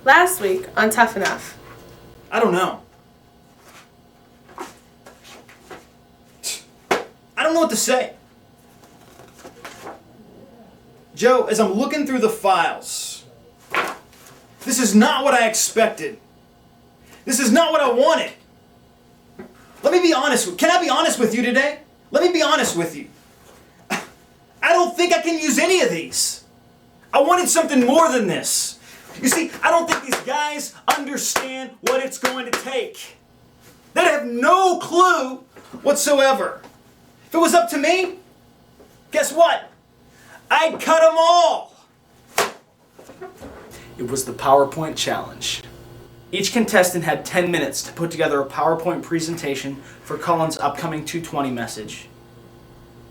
Last week on Tough Enough. I don't know. I don't know what to say. Joe, as I'm looking through the files, this is not what I expected. This is not what I wanted. Let me be honest. Can I be honest with you today? Let me be honest with you. I don't think I can use any of these. I wanted something more than this. You see, I don't think these guys understand what it's going to take. They have no clue whatsoever. If it was up to me, guess what? I'd cut them all. It was the PowerPoint challenge. Each contestant had 10 minutes to put together a PowerPoint presentation for Cullen's upcoming 220 message.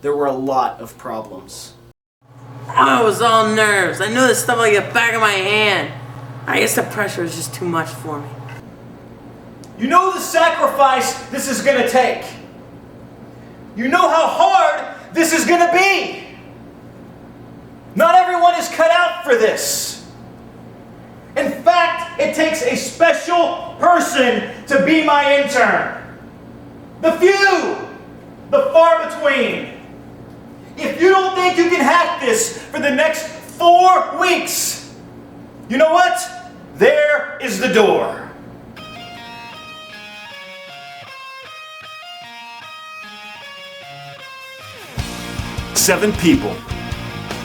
There were a lot of problems. I was all nerves. I knew this stuff like the back of my hand. I guess the pressure was just too much for me. You know the sacrifice this is going to take. You know how hard this is going to be. Not everyone is cut out for this. In fact, it takes a special person to be my intern. The few, the far between. If you don't think you can hack this for the next 4 weeks, you know what? There is the door. Seven people,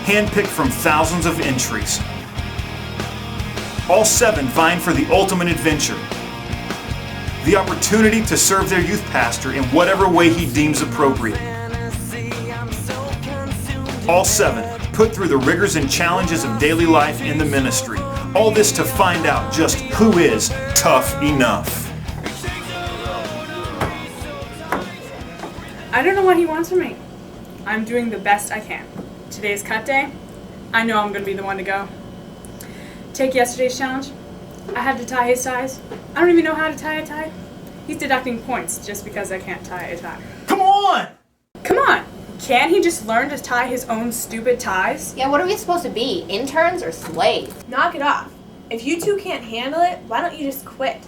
handpicked from thousands of entries. All 7 vying for the ultimate adventure. The opportunity to serve their youth pastor in whatever way he deems appropriate. All 7 put through the rigors and challenges of daily life in the ministry. All this to find out just who is tough enough. I don't know what he wants from me. I'm doing the best I can. Today's cut day. I know I'm going to be the one to go. Take yesterday's challenge. I had to tie his ties. I don't even know how to tie a tie. He's deducting points just because I can't tie a tie. Come on! Come on! Can't he just learn to tie his own stupid ties? Yeah, what are we supposed to be? Interns or slaves? Knock it off. If you two can't handle it, why don't you just quit?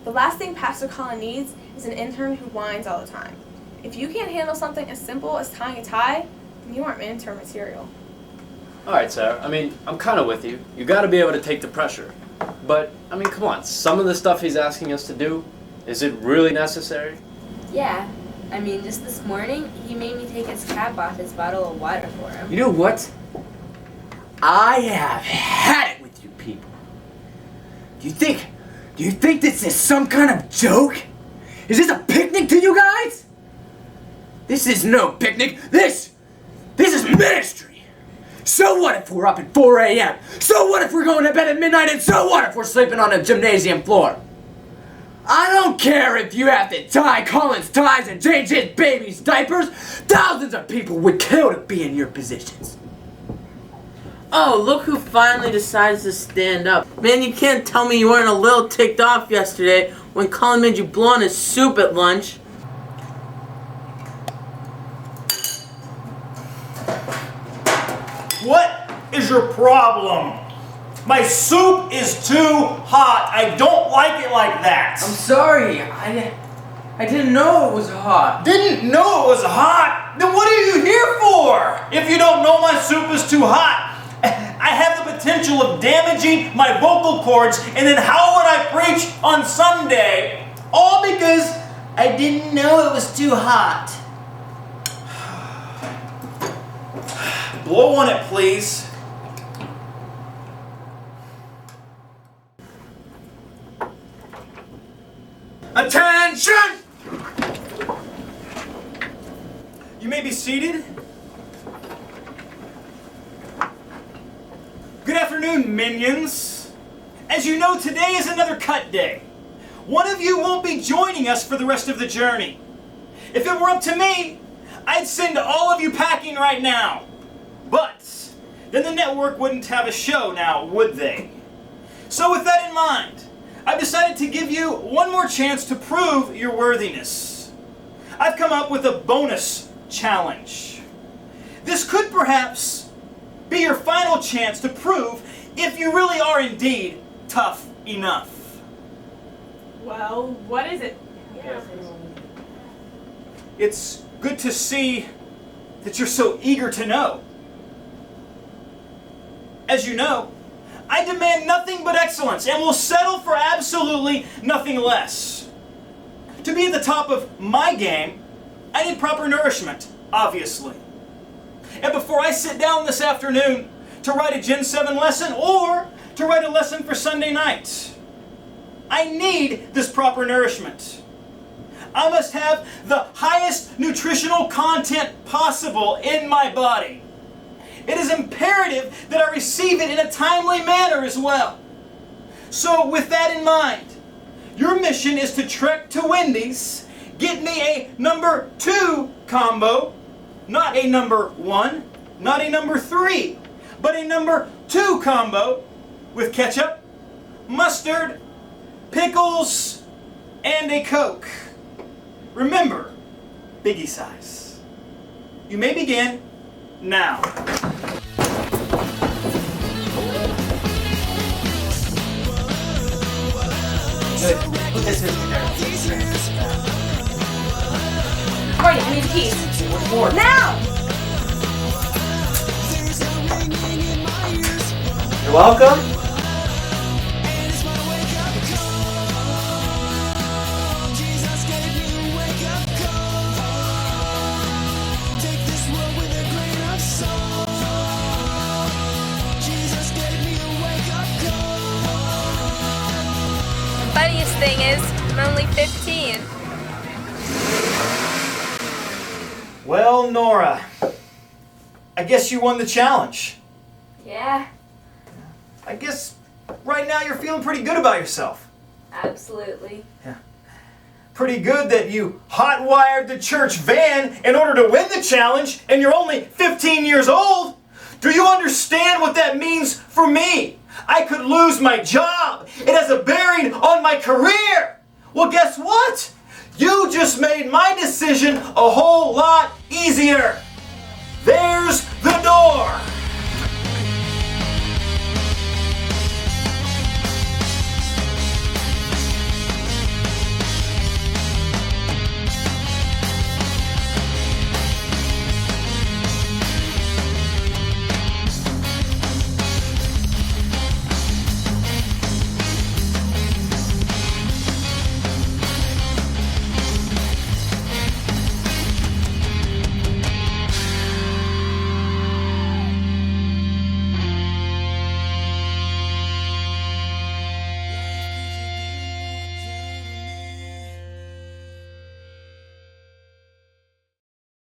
The last thing Pastor Colin needs is an intern who whines all the time. If you can't handle something as simple as tying a tie, then you aren't intern material. Alright, Sarah. I'm kind of with you. You got to be able to take the pressure. But, come on. Some of the stuff he's asking us to do, is it really necessary? Yeah. Just this morning, he made me take his cap off his bottle of water for him. You know what? I have had it with you people. Do you think this is some kind of joke? Is this a picnic to you guys? This is no picnic. This is ministry. So what if we're up at 4 a.m.? So what if we're going to bed at midnight? And so what if we're sleeping on a gymnasium floor? I don't care if you have to tie Colin's ties and change his baby's diapers. Thousands of people would kill to be in your positions. Oh, look who finally decides to stand up. Man, you can't tell me you weren't a little ticked off yesterday when Colin made you blow on his soup at lunch. What is your problem? My soup is too hot. I don't like it like that. I'm sorry. I didn't know it was hot. Didn't know it was hot? Then what are you here for? If you don't know my soup is too hot, I have the potential of damaging my vocal cords, and then how would I preach on Sunday? All because I didn't know it was too hot. Blow on it, please. Attention! You may be seated. Good afternoon, minions. As you know, today is another cut day. One of you won't be joining us for the rest of the journey. If it were up to me, I'd send all of you packing right now. But then the network wouldn't have a show now, would they? So with that in mind, I've decided to give you one more chance to prove your worthiness. I've come up with a bonus challenge. This could perhaps be your final chance to prove if you really are indeed tough enough. Well, what is it? It's good to see that you're so eager to know. As you know, I demand nothing but excellence and will settle for absolutely nothing less. To be at the top of my game, I need proper nourishment, obviously. And before I sit down this afternoon to write a Gen 7 lesson or to write a lesson for Sunday night, I need this proper nourishment. I must have the highest nutritional content possible in my body. It is imperative that I receive it in a timely manner as well. So with that in mind, your mission is to trek to Wendy's, get me a number 2 combo, not a number 1, not a number 3, but a number 2 combo with ketchup, mustard, pickles, and a Coke. Remember, biggie size. You may begin now. Good. Put this in there. Marty, I need a piece. One more. Now! You're welcome. Funniest thing is, I'm only 15. Well, Nora, I guess you won the challenge. Yeah, I guess right now you're feeling pretty good about yourself. absolutely. Pretty good that you hot-wired the church van in order to win the challenge, and you're only 15 years old. Do you understand what that means for me? I could lose my job. It has a bearing on my career. Well, guess what? You just made my decision a whole lot easier. There's the door.